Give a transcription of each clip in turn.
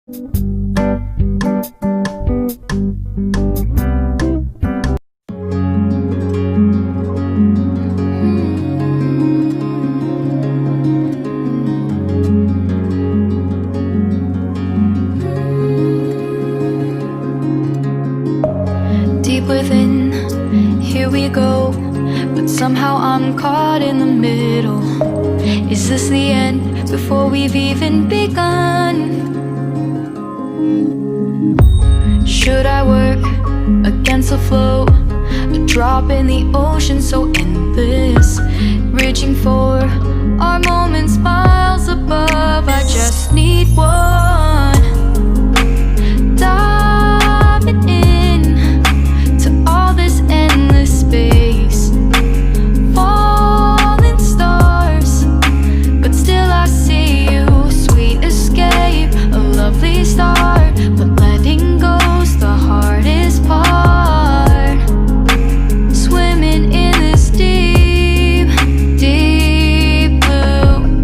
Deep within, here we go, but somehow I'm caught in the middle. Is this the end before we've even begun? Should I work against the flow? A drop in the ocean so endless, reaching for our moments miles above. I just need one. Diving in to all this endless space, falling stars, but still I see you. Sweet escape, a lovely start, but letting go's the hardest part. Swimming in this deep, deep blue.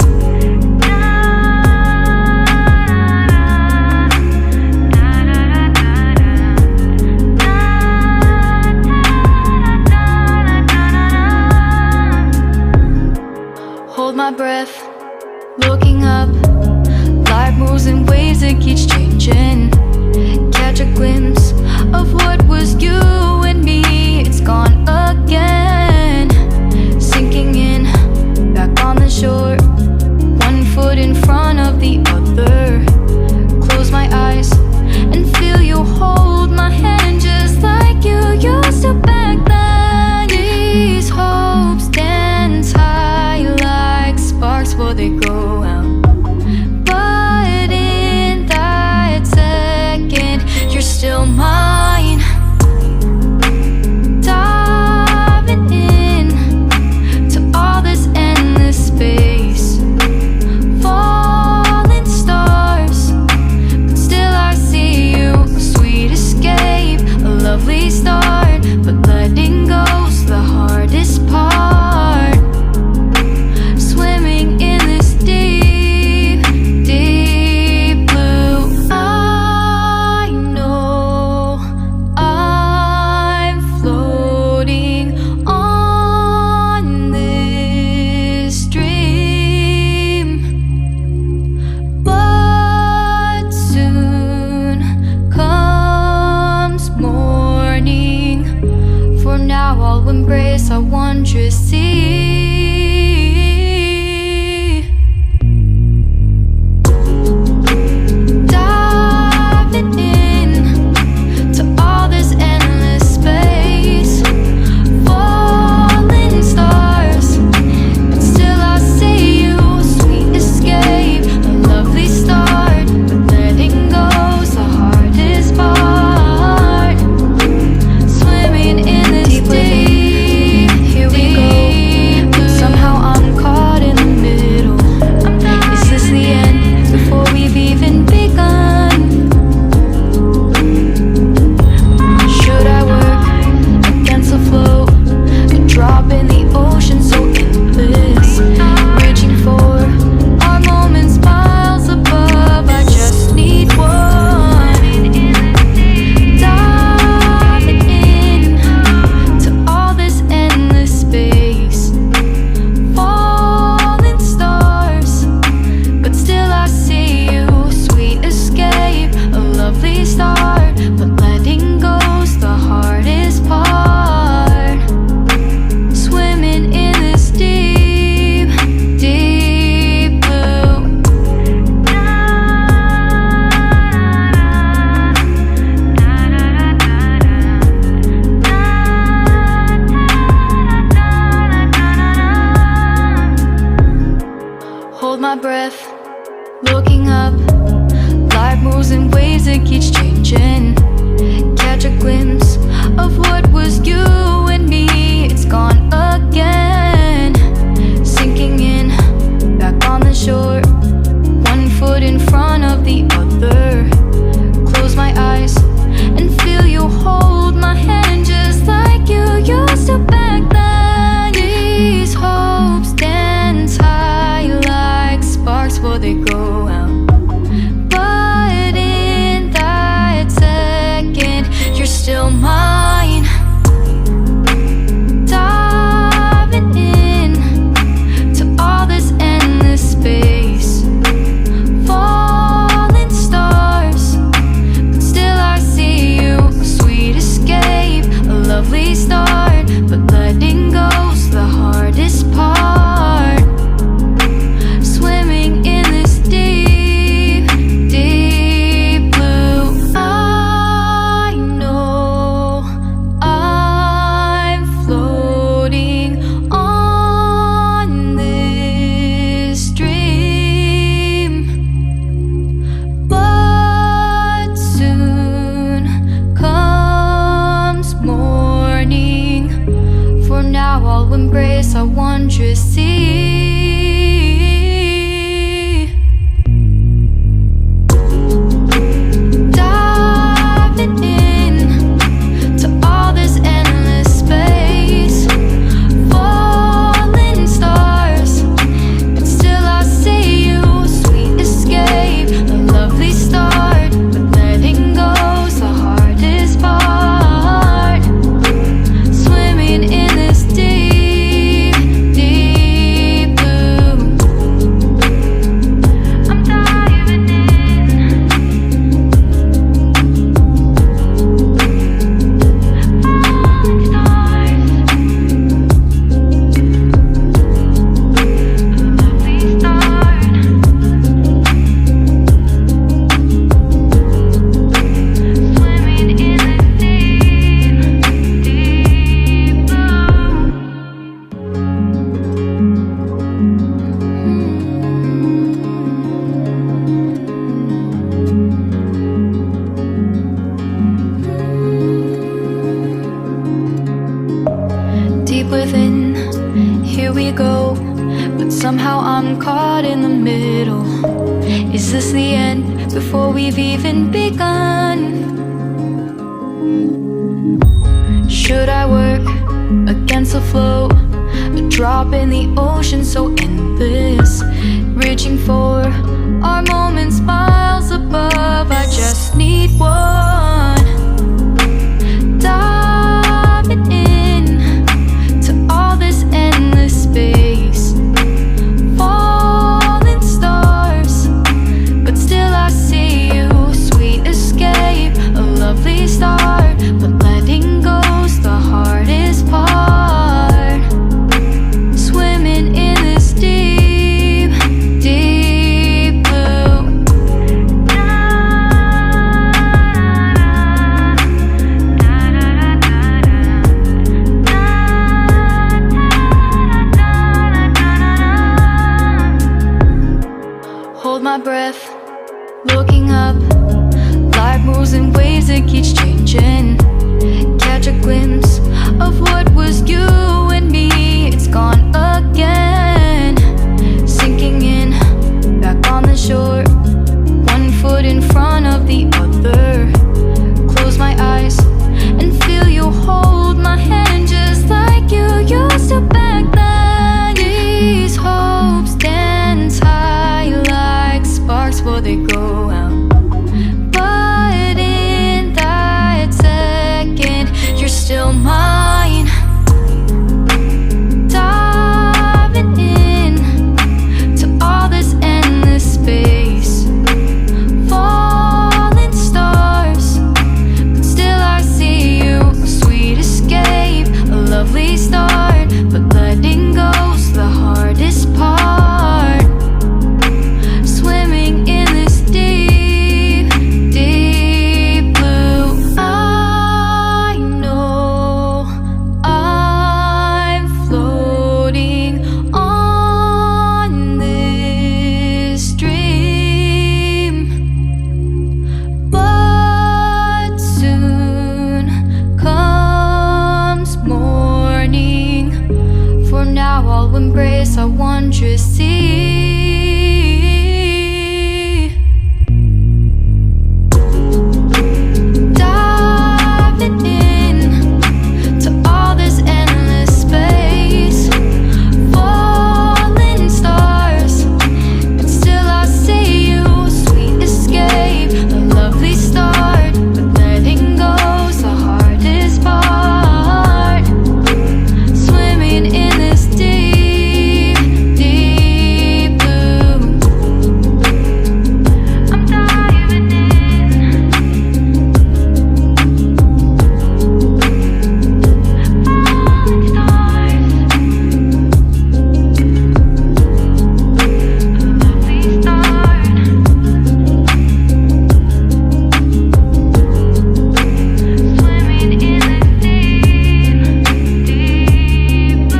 Hold my breath, looking up. Life moves in waves that keeps changing. Catch a glimpse of what was you and me. It's gone again. Sinking in, back on the shore. One foot in front of the other. Close my eyes and feel you hold my hand just like you used to back then. These hopes dance high like sparks before they go out. But in that this the end before we've even begun? Should I work against the flow? A drop in the ocean so endless, reaching for our moments miles above. I just need one. Diving in to all this endless space, falling stars, but still I see you. Sweet escape, a lovely start, but letting go's the hardest part. Swimming in this deep, deep blue. Hold my breath, looking up. Life moves in waves that keeps changing. Catch a glimpse of what was you and me. It's gone again. Sinking in, back on the shore. One foot in front of the other. Close my eyes and feel you hold my hand just like you used to back then. These hopes dance high like sparks before they go out. But in that second, you're still mine. Diving in to all this endless space, falling stars, but still I see you. A sweet escape, a lovely start, but letting go's the hardest part. Swimming in this deep, deep blue. I know I'm floating on this dream, but soon comes morning. For now I'll embrace our wondrous sea. Diving in to all this endless space, falling stars, but still I see you. Sweet escape, a lovely start, but letting go's the hardest part. Swimming in this deep, deep blue. I'm diving in. Falling stars, a lovely start. Swimming in this deep, deep blue.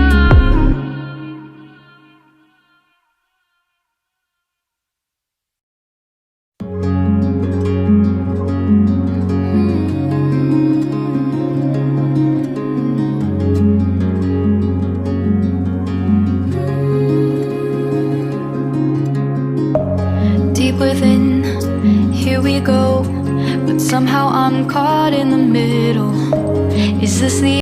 Deep within, here we go, but somehow I'm caught in the middle.